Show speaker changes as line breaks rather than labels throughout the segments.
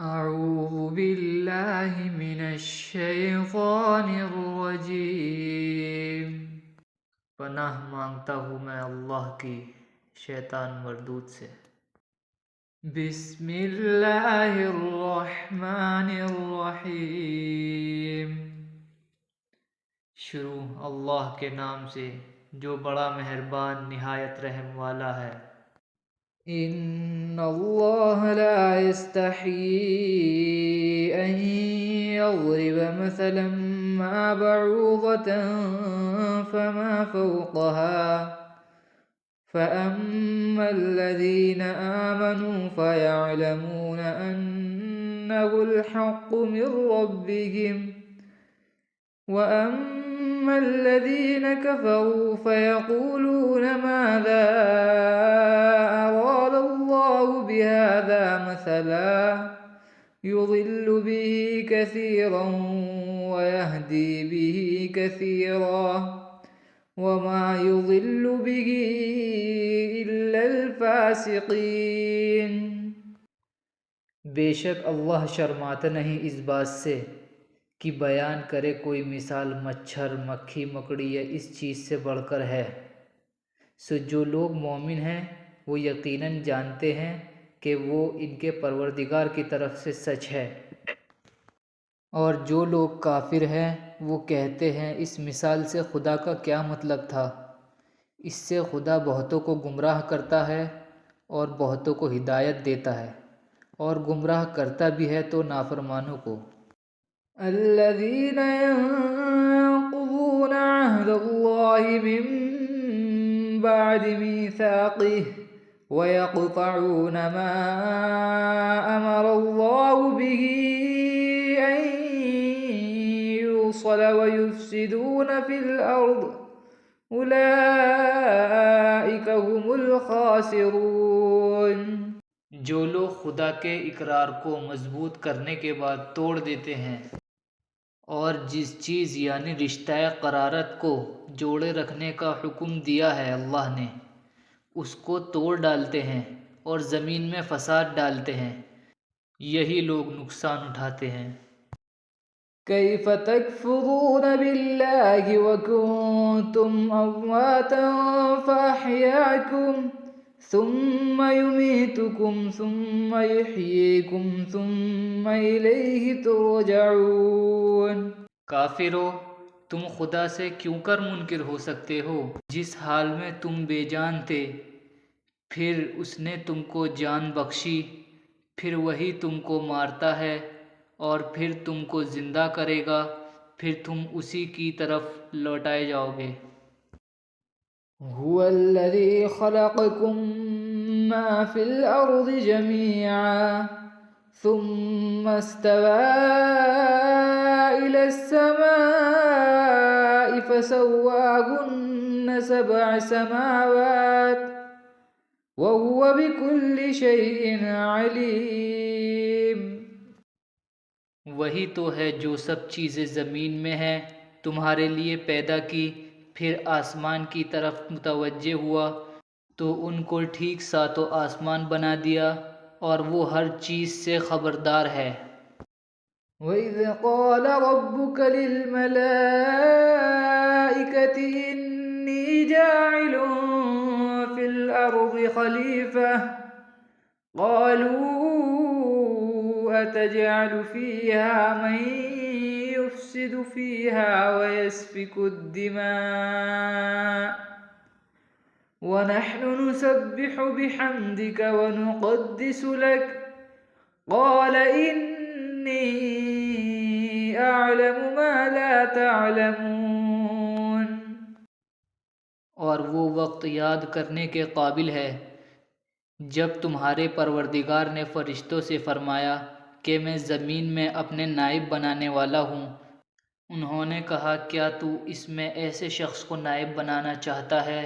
اعوذ باللہ من الشیطان الرجیم، پناہ مانگتا ہوں میں اللہ کی شیطان مردود سے۔ بسم اللہ الرحمن الرحیم، شروع اللہ کے نام سے جو بڑا مہربان نہایت رحم والا ہے۔ ان اللہ لا يستحيي ان يضرب مثلا ما بعوضة فما فوقها فأما الذين آمنوا فيعلمون أنه الحق من ربهم وأما الذين كفروا فيقولون ماذا أراد الله بهذا مثلا يضل به كثيرا ويهدي به كثيرا وما يضل به إلا الفاسقين۔ بے شک اللہ شرماتا نہیں اس بات سے کہ بیان کرے کوئی مثال مچھر، مکھی، مکڑی یا اس چیز سے بڑھ کر ہے۔ سو جو لوگ مومن ہیں وہ یقیناً جانتے ہیں کہ وہ ان کے پروردگار کی طرف سے سچ ہے، اور جو لوگ کافر ہیں وہ کہتے ہیں اس مثال سے خدا کا کیا مطلب تھا۔ اس سے خدا بہتوں کو گمراہ کرتا ہے اور بہتوں کو ہدایت دیتا ہے، اور گمراہ کرتا بھی ہے تو نافرمانوں کو۔ الذين ينقضون عهد الله من بعد ميثاقه ويقطعون ما أمر الله به أن يوصل ويفسدون في الأرض أولئك هم الخاسرون۔ جو لوگ خدا کے اقرار کو مضبوط کرنے کے بعد توڑ دیتے ہیں اور جس چیز یعنی رشتہ قرارت کو جوڑے رکھنے کا حکم دیا ہے اللہ نے، اس کو توڑ ڈالتے ہیں اور زمین میں فساد ڈالتے ہیں، یہی لوگ نقصان اٹھاتے ہیں۔ کیف تکفرون باللہ وکنتم امواتا فاحیاکم ثم یمیتکم ثم یحییکم ثم الیہ ترجعون۔ کافرو، تم خدا سے کیوں کر منکر ہو سکتے ہو جس حال میں تم بے جان تھے، پھر اس نے تم کو جان بخشی، پھر وہی تم کو مارتا ہے اور پھر تم کو زندہ کرے گا، پھر تم اسی کی طرف لوٹائے جاؤ گے۔ هو الذي خلقكم ما في الأرض جميعا ثم استوى إلى السماء فسواهن سبع سماوات وهو بكل شيء عليم۔ وہی تو ہے جو سب چیزیں زمین میں ہیں تمہارے لیے پیدا کی، پھر آسمان کی طرف متوجہ ہوا تو ان کو ٹھیک ساتوں آسمان بنا دیا، اور وہ ہر چیز سے خبردار ہے۔ وَإِذْ قَالَ رَبُّكَ لِلْمَلَائِكَةِ إِنِّي جَاعِلٌ فِي الْأَرْضِ خَلِيفَةً قَالُوا أَتَجْعَلُ فِيهَا مَن يُفْسِدُ فِيهَا وَيَسْفِكُ الدِّمَاءَ وَنَحْنُ نُسَبِّحُ بِحَمْدِكَ وَنُقَدِّسُ لَكَ قَالَ إِنِّي أَعْلَمُ مَا لَا تَعْلَمُونَ۔ اور وہ وقت یاد کرنے کے قابل ہے جب تمہارے پروردگار نے فرشتوں سے فرمایا کہ میں زمین میں اپنے نائب بنانے والا ہوں۔ انہوں نے کہا کیا تو اس میں ایسے شخص کو نائب بنانا چاہتا ہے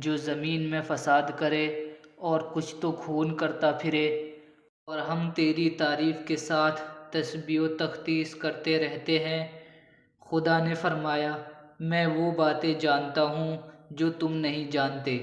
جو زمین میں فساد کرے اور کچھ تو خون کرتا پھرے، اور ہم تیری تعریف کے ساتھ تسبیح و تقدیس کرتے رہتے ہیں۔ خدا نے فرمایا میں وہ باتیں جانتا ہوں جو تم نہیں جانتے۔